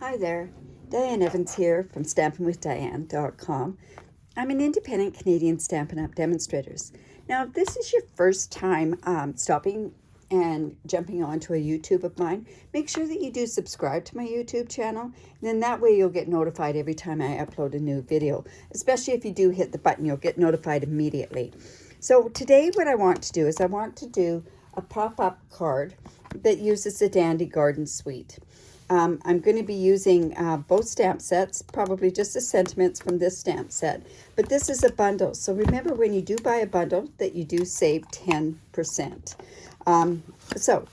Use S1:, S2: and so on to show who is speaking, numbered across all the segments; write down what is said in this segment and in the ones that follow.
S1: Hi there, Diane Evans here from stampinwithdiane.com. I'm an independent Canadian Stampin' Up Demonstrators. Now, if this is your first time stopping and jumping onto a YouTube of mine, make sure that you do subscribe to my YouTube channel. And then that way you'll get notified every time I upload a new video. Especially if you do hit the button, you'll get notified immediately. So today what I want to do is I want to do a pop-up card that uses the Dandy Garden Suite. I'm going to be using both stamp sets, probably just the sentiments from this stamp set. But this is a bundle. So remember, when you do buy a bundle, that you do save 10%. So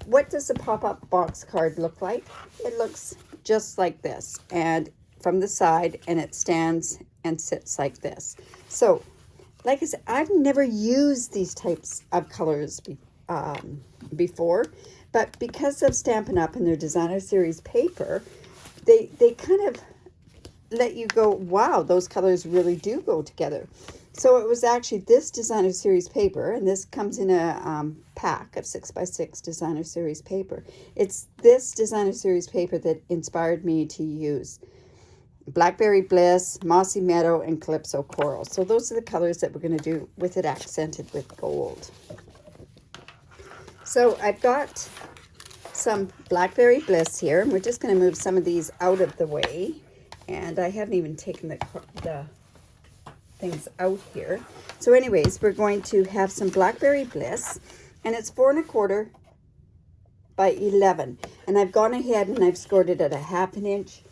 S1: what does a pop-up box card look like? It looks just like this, and from the side, and it stands and sits like this. So like I said, I've never used these types of colors before. But because of Stampin' Up! And their Designer Series paper, they kind of let you go, wow, those colors really do go together. So it was actually this Designer Series paper, and this comes in a pack of 6x6 Designer Series paper. It's this Designer Series paper that inspired me to use Blackberry Bliss, Mossy Meadow, and Calypso Coral. So those are the colors that we're going to do with it accented with gold. So I've got some Blackberry Bliss here, and we're just going to move some of these out of the way. And I haven't even taken the things out here. So anyways, we're going to have some Blackberry Bliss, and it's 4 1/4 by 11. And I've gone ahead and I've scored it at a 1/2 inch,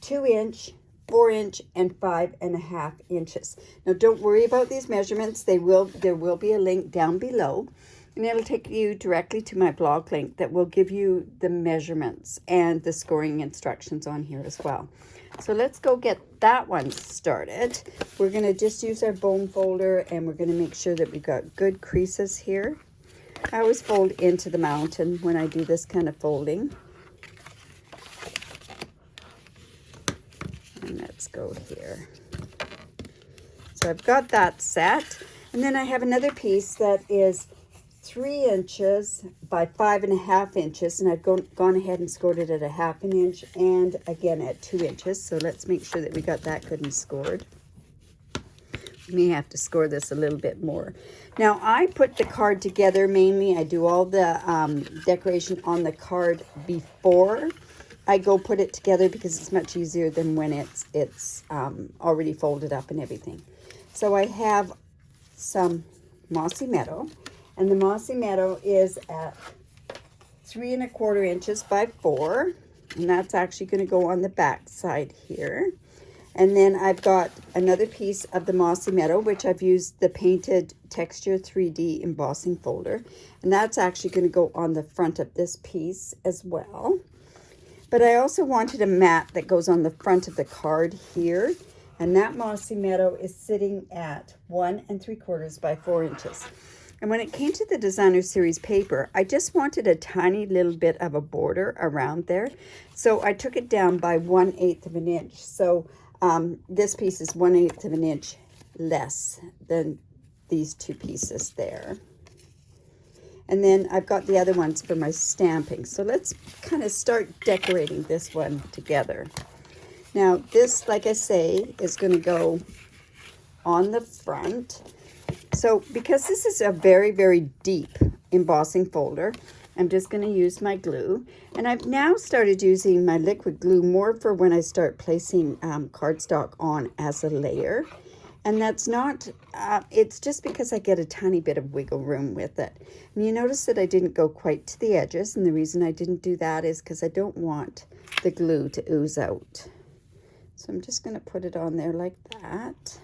S1: 2 inch, 4 inch, and 5.5 inches. Now don't worry about these measurements. There will be a link down below. And it'll take you directly to my blog link that will give you the measurements and the scoring instructions on here as well. So let's go get that one started. We're going to just use our bone folder, and we're going to make sure that we've got good creases here. I always fold into the mountain when I do this kind of folding. And let's go here. So I've got that set. And then I have another piece that is 3 inches by 5.5 inches, and I've gone ahead and scored it at a 1/2 inch and again at 2 inches. So let's make sure that we got that good and scored. We may have to score this a little bit more. Now I put the card together mainly. I do all the decoration on the card before I go put it together, because it's much easier than when it's already folded up and everything. So I have some Mossy Meadow. And the Mossy Meadow is at 3 1/4 inches by 4. And that's actually going to go on the back side here. And then I've got another piece of the Mossy Meadow, which I've used the Painted Texture 3D embossing folder. And that's actually going to go on the front of this piece as well. But I also wanted a mat that goes on the front of the card here. And that Mossy Meadow is sitting at 1 3/4 by 4 inches. And when it came to the Designer Series paper, I just wanted a tiny little bit of a border around there. So I took it down by 1/8 of an inch. So this piece is 1/8 of an inch less than these two pieces there. And then I've got the other ones for my stamping. So let's kind of start decorating this one together. Now this, like I say, is going to go on the front. So because this is a very, very deep embossing folder, I'm just going to use my glue. And I've now started using my liquid glue more for when I start placing cardstock on as a layer. And that's not, it's just because I get a tiny bit of wiggle room with it. And you notice that I didn't go quite to the edges. And the reason I didn't do that is because I don't want the glue to ooze out. So I'm just going to put it on there like that.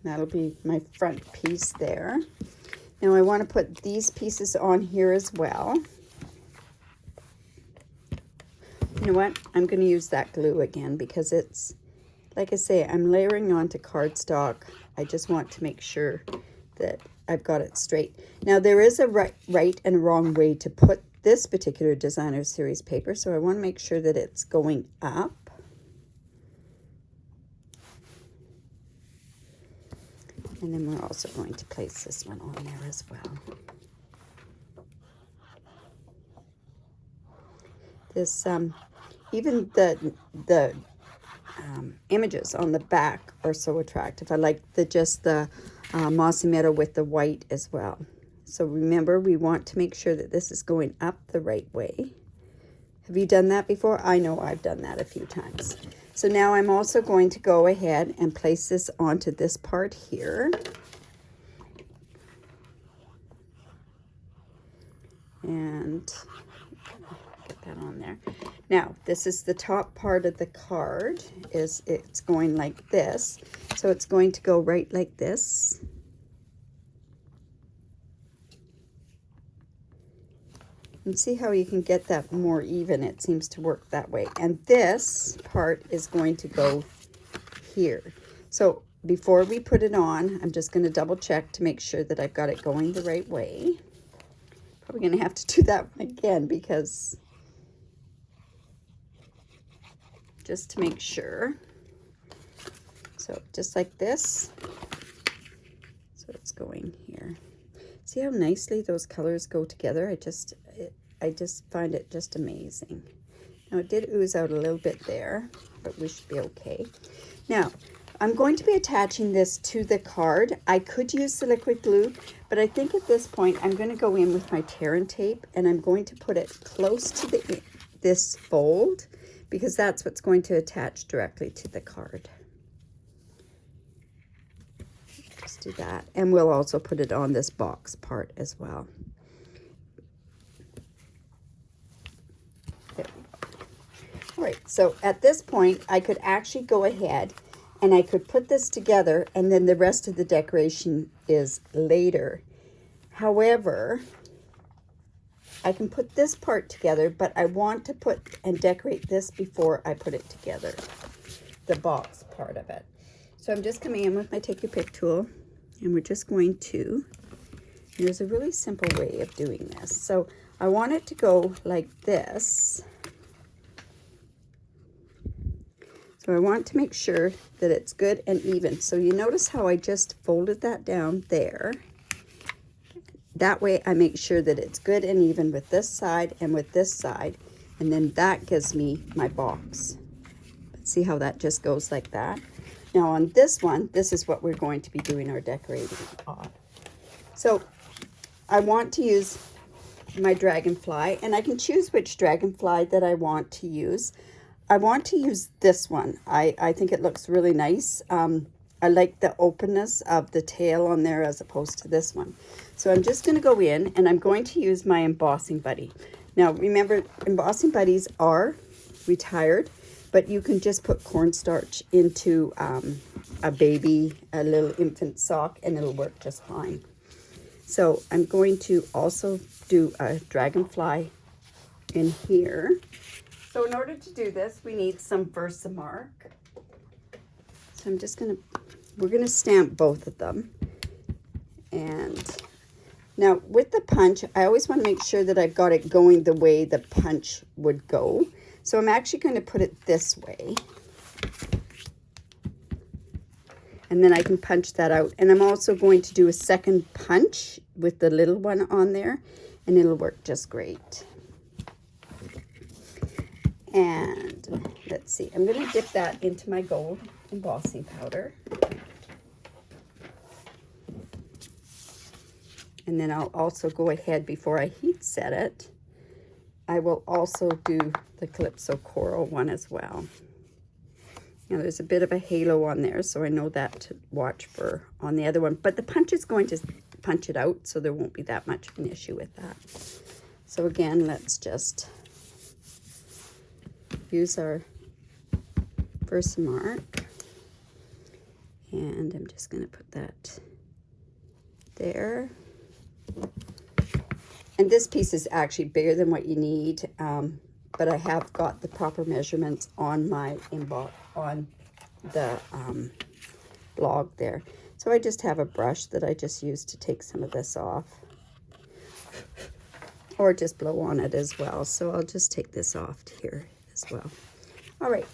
S1: That'll be my front piece there. Now I want to put these pieces on here as well. You know what? I'm going to use that glue again because it's, like I say, I'm layering onto cardstock. I just want to make sure that I've got it straight. Now there is a right and a wrong way to put this particular Designer Series paper, so I want to make sure that it's going up. And then we're also going to place this one on there as well. This, even the images on the back are so attractive. I like the mossy meadow with the white as well. So remember, we want to make sure that this is going up the right way. Have you done that before? I know I've done that a few times. So now I'm also going to go ahead and place this onto this part here. And get that on there. Now, this is the top part of the card. It's going like this. So it's going to go right like this. And see how you can get that more even. It seems to work that way. And this part is going to go here. So before we put it on, I'm just going to double check to make sure that I've got it going the right way. Probably going to have to do that one again because just to make sure. So just like this. So it's going here. See how nicely those colors go together? I just find it just amazing. Now it did ooze out a little bit there, but we should be okay. Now, I'm going to be attaching this to the card. I could use the liquid glue, but I think at this point I'm going to go in with my tear and tape, and I'm going to put it close to this fold because that's what's going to attach directly to the card. Just do that, and we'll also put it on this box part as well. There we go. All right, so at this point I could actually go ahead and I could put this together, and then the rest of the decoration is later. However, I can put this part together, but I want to put and decorate this before I put it together, the box part of it. So I'm just coming in with my Take Your Pick tool, and we're just going to, there's a really simple way of doing this. So I want it to go like this. So I want to make sure that it's good and even. So you notice how I just folded that down there. That way I make sure that it's good and even with this side and with this side. And then that gives me my box. See how that just goes like that? Now on this one, this is what we're going to be doing our decorating on. So I want to use my dragonfly, and I can choose which dragonfly that I want to use. I want to use this one. I think it looks really nice. I like the openness of the tail on there as opposed to this one. So I'm just going to go in and I'm going to use my embossing buddy. Now remember, embossing buddies are retired, but you can just put cornstarch into a little infant sock, and it'll work just fine. So I'm going to also do a dragonfly in here. So in order to do this, we need some Versamark. So I'm just we're gonna stamp both of them. And now with the punch, I always want to make sure that I've got it going the way the punch would go. So I'm actually going to put it this way. And then I can punch that out. And I'm also going to do a second punch with the little one on there, and it'll work just great. And let's see, I'm going to dip that into my gold embossing powder. And then I'll also go ahead, before I heat set it, I will also do the Calypso Coral one as well. Now there's a bit of a halo on there, so I know that to watch for on the other one. But the punch is going to punch it out, so there won't be that much of an issue with that. So again, let's just use our Versamark, and I'm just going to put that there. And this piece is actually bigger than what you need, but I have got the proper measurements on my blog there. So I just have a brush that I just use to take some of this off, or just blow on it as well. So I'll just take this off here as well. All right,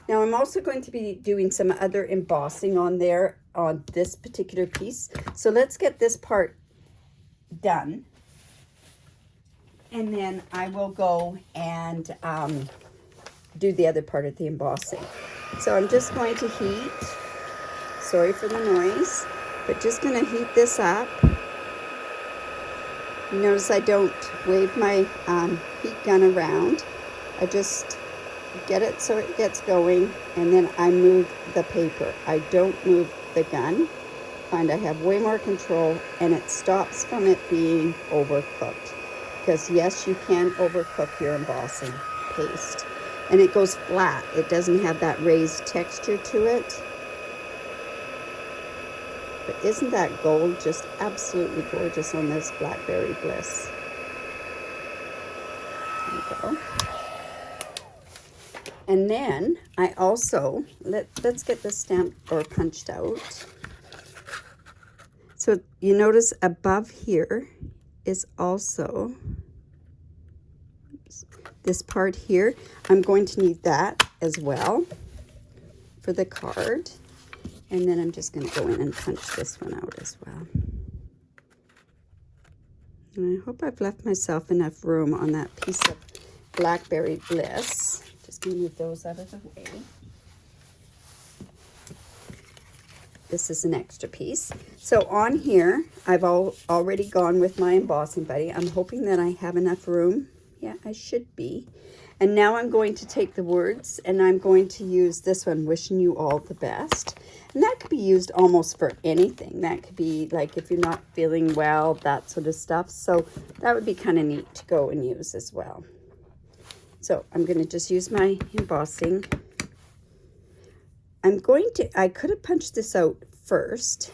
S1: now I'm also going to be doing some other embossing on there on this particular piece. So let's get this part done. And then I will go and do the other part of the embossing. So I'm just going to heat, sorry for the noise, but just going to heat this up. You notice I don't wave my heat gun around. I just get it so it gets going, and then I move the paper. I don't move the gun. I find I have way more control, and it stops from it being overcooked. Because yes, you can overcook your embossing paste. And it goes flat. It doesn't have that raised texture to it. But isn't that gold just absolutely gorgeous on this Blackberry Bliss? There you go. And then I also, let's get this stamped or punched out. So you notice above here is also, oops, this part here. I'm going to need that as well for the card. And then I'm just going to go in and punch this one out as well. And I hope I've left myself enough room on that piece of Blackberry Bliss. Just going to move those out of the way. This is an extra piece. So on here, I've already gone with my embossing buddy. I'm hoping that I have enough room. Yeah, I should be. And now I'm going to take the words and I'm going to use this one, wishing you all the best. And that could be used almost for anything. That could be like if you're not feeling well, that sort of stuff. So that would be kind of neat to go and use as well. So I'm going to just use my embossing. I could have punched this out first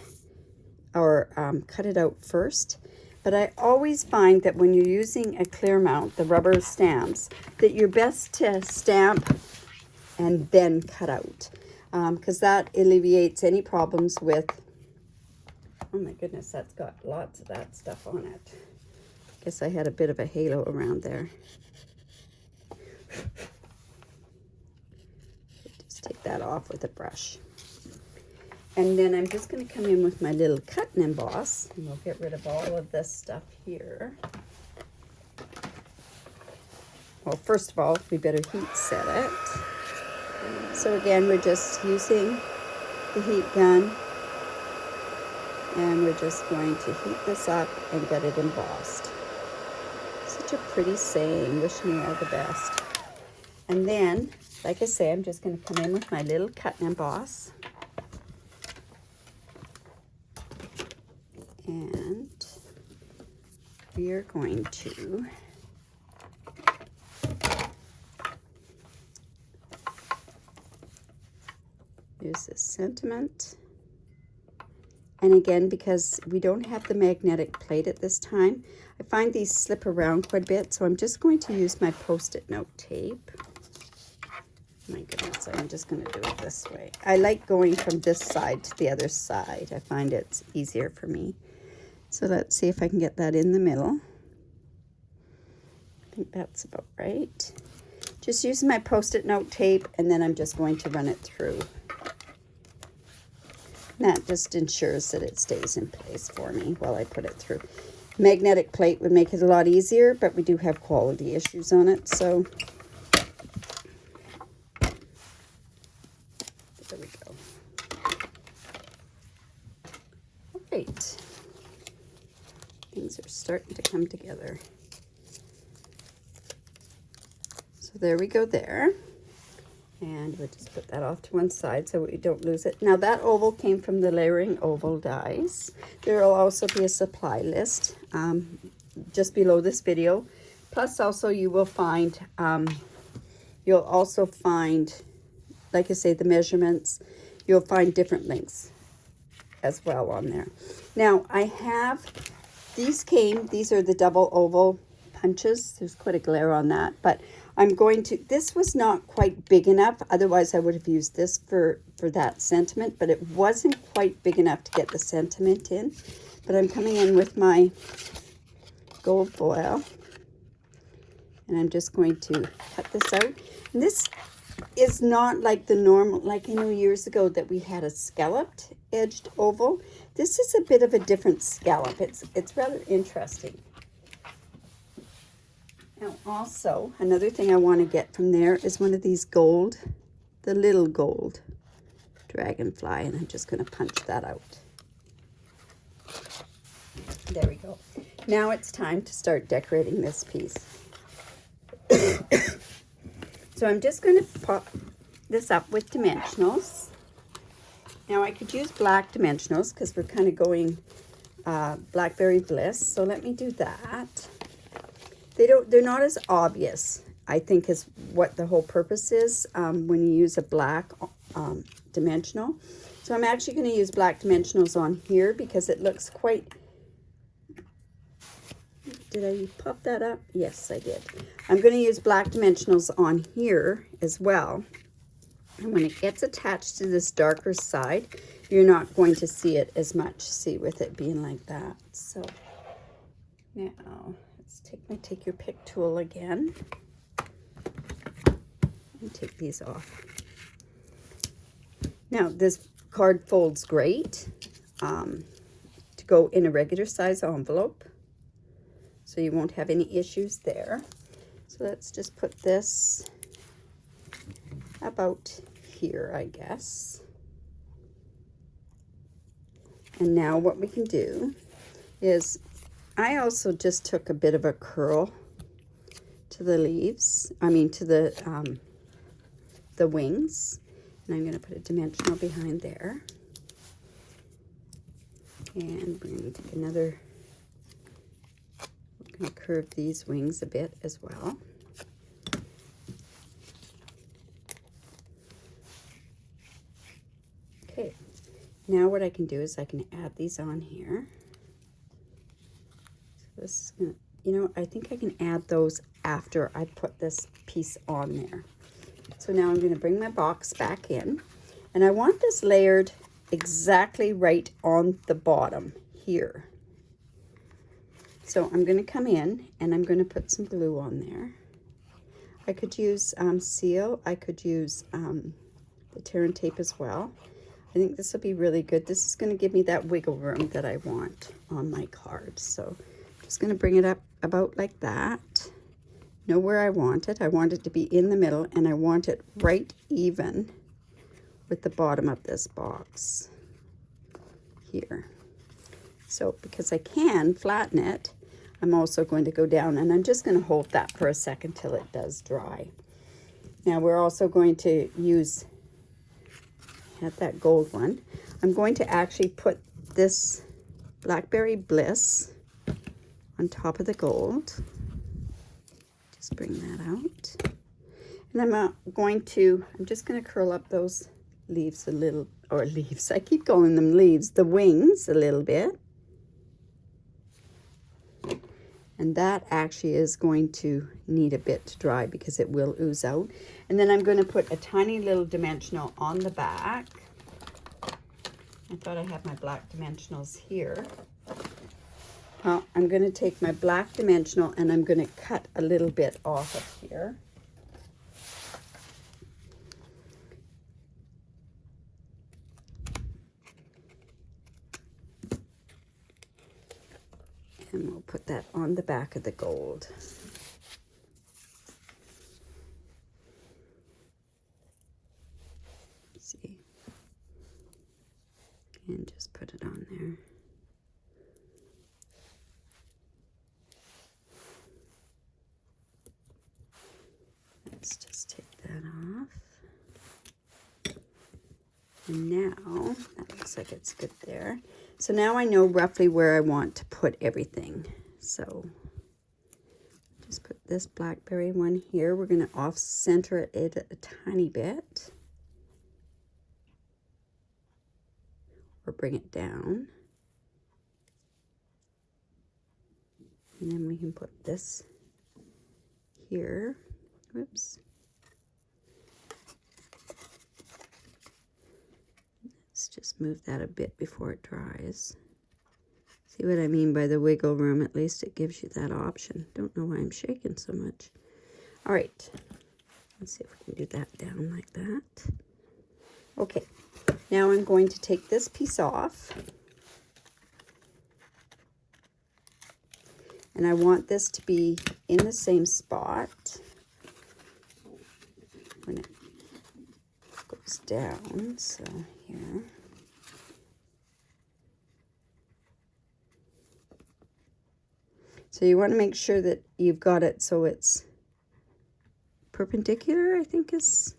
S1: or cut it out first. But I always find that when you're using a clear mount, the rubber stamps, that you're best to stamp and then cut out. Because that alleviates any problems with, oh my goodness, that's got lots of that stuff on it. Guess I had a bit of a halo around there. Just take that off with a brush. And then I'm just going to come in with my little cut and emboss, and we'll get rid of all of this stuff here. Well, first of all, we better heat set it. So again, we're just using the heat gun, and we're just going to heat this up and get it embossed. Such a pretty saying, wishing you all the best. And then, like I say, I'm just going to come in with my little cut and emboss. And we are going to use this sentiment. And again, because we don't have the magnetic plate at this time, I find these slip around quite a bit, so I'm just going to use my Post-it note tape. My goodness, I'm just going to do it this way. I like going from this side to the other side. I find it's easier for me. So let's see if I can get that in the middle. I think that's about right. Just using my Post-it note tape, and then I'm just going to run it through. And that just ensures that it stays in place for me while I put it through. Magnetic plate would make it a lot easier, but we do have quality issues on it, so there we go. All right. Things are starting to come together. So there we go there. And we'll just put that off to one side so we don't lose it. Now that oval came from the Layering Oval dies. There will also be a supply list just below this video. Plus also you will find, you'll also find, like I say, the measurements. You'll find different links as well on there. Now I have, these are the double oval punches. There's quite a glare on that, but I'm going to, this was not quite big enough. Otherwise I would have used this for that sentiment, but it wasn't quite big enough to get the sentiment in. But I'm coming in with my gold foil, and I'm just going to cut this out. And this is not like the normal, like I know years ago that we had a scalloped edged oval. This is a bit of a different scallop. It's rather interesting. Now also, another thing I want to get from there is one of these gold, the little gold dragonfly, and I'm just going to punch that out. There we go. Now it's time to start decorating this piece. So I'm just going to pop this up with dimensionals. Now I could use black dimensionals because we're kind of going Blackberry Bliss. So let me do that. They're not as obvious, I think, is what the whole purpose is when you use a black dimensional. So I'm actually going to use black dimensionals on here because it looks quite... Did I pop that up? Yes, I did. I'm going to use black dimensionals on here as well. And when it gets attached to this darker side, you're not going to see it as much, see, with it being like that. So now let's take my Take Your Pick tool again and take these off. Now this card folds great to go in a regular size envelope, so you won't have any issues there. So let's just put this about here, I guess. And now what we can do is, I also just took a bit of a curl to the leaves, to the wings, and I'm going to put a dimensional behind there. And we're going to take another, we're going to curve these wings a bit as well. Okay, now what I can do is I can add these on here. So this is gonna, I think I can add those after I put this piece on there. So now I'm gonna bring my box back in, and I want this layered exactly right on the bottom here. So I'm gonna come in and I'm gonna put some glue on there. I could use seal, I could use the tear and tape as well. I think this will be really good. This is going to give me that wiggle room that I want on my card. So I'm just going to bring it up about like that. Know where I want it. I want it to be in the middle, and I want it right even with the bottom of this box here. So because I can flatten it, I'm also going to go down, and I'm just going to hold that for a second till it does dry. Now we're also going to use that gold one. I'm going to actually put this Blackberry Bliss on top of the gold. Just bring that out. And I'm just going to curl up those leaves a little, or leaves, I keep calling them leaves, the wings a little bit. And that actually is going to need a bit to dry because it will ooze out. And then I'm going to put a tiny little dimensional on the back. I thought I had my black dimensionals here. Well, I'm going to take my black dimensional and I'm going to cut a little bit off of here. And we'll put that on the back of the gold. Let's see. And just put it on there. Let's just take that off. And now, that looks like it's good there. So now I know roughly where I want to put everything. So just put this blackberry one here. We're going to off-center it a tiny bit. Or bring it down. And then we can put this here. Whoops. Let's just move that a bit before it dries. See what I mean by the wiggle room? At least it gives you that option. Don't know why I'm shaking so much. All right. Let's see if we can do that down like that. Okay. Now I'm going to take this piece off. And I want this to be in the same spot when it goes down. So here. So you want to make sure that you've got it so it's perpendicular, I think this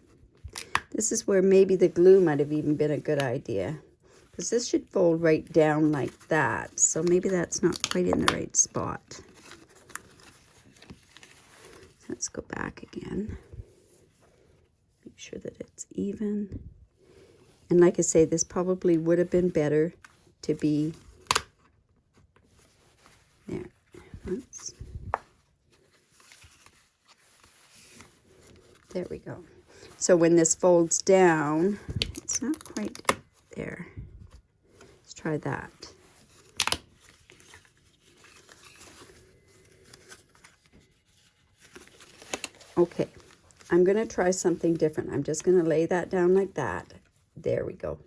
S1: is where maybe the glue might have even been a good idea. Because this should fold right down like that. So maybe that's not quite in the right spot. Let's go back again. Make sure that it's even. And like I say, this probably would have been better to be there. Once. There we go. So when this folds down, it's not quite there. Let's try that. Okay, I'm going to try something different. I'm just going to lay that down like that. There we go.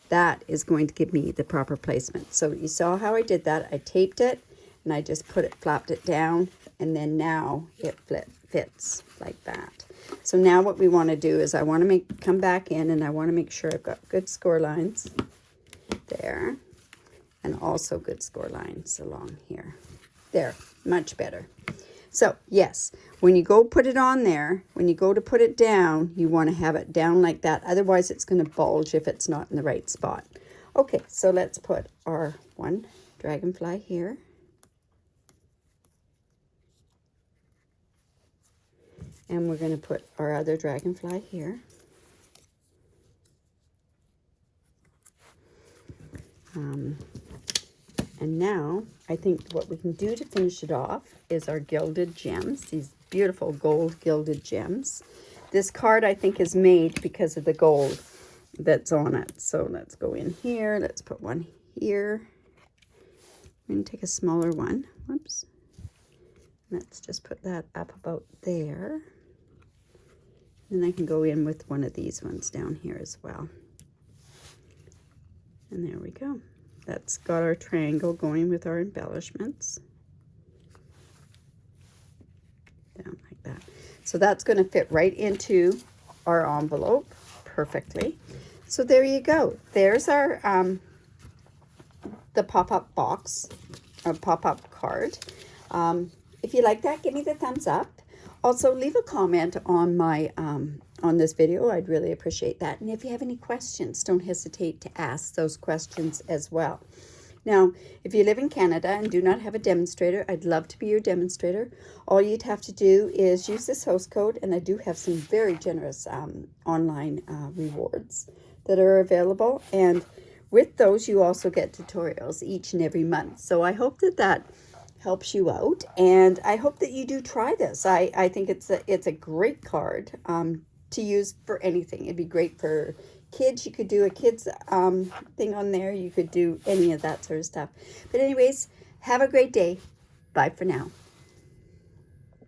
S1: That is going to give me the proper placement. So you saw how I did that. I taped it and I just flapped it down, and then now it fits like that. So now what we want to do is I want to come back in, and I want to make sure I've got good score lines there, and also good score lines along here. There, much better. So yes, when you go put it on there, when you go to put it down, you want to have it down like that. Otherwise it's going to bulge if it's not in the right spot. Okay, so let's put our one dragonfly here. And we're going to put our other dragonfly here. And now I think what we can do to finish it off is our gilded gems, these beautiful gold gilded gems. This card I think is made because of the gold that's on it. So let's go in here. Let's put one here. I'm going to take a smaller one. Whoops. Let's just put that up about there. And I can go in with one of these ones down here as well. And there we go. That's got our triangle going with our embellishments. Down like that. So that's going to fit right into our envelope perfectly. So there you go. There's our the pop-up box, or pop-up card. If you like that, give me the thumbs up. Also, leave a comment on my on this video. I'd really appreciate that. And if you have any questions, don't hesitate to ask those questions as well. Now, if you live in Canada and do not have a demonstrator, I'd love to be your demonstrator. All you'd have to do is use this host code, and I do have some very generous online rewards that are available. And with those, you also get tutorials each and every month. So I hope that that helps you out, and I hope that you do try this. I think it's a great card to use for anything. It'd be great for kids. You could do a kids thing on there. You could do any of that sort of stuff. But anyways, have a great day. Bye for now.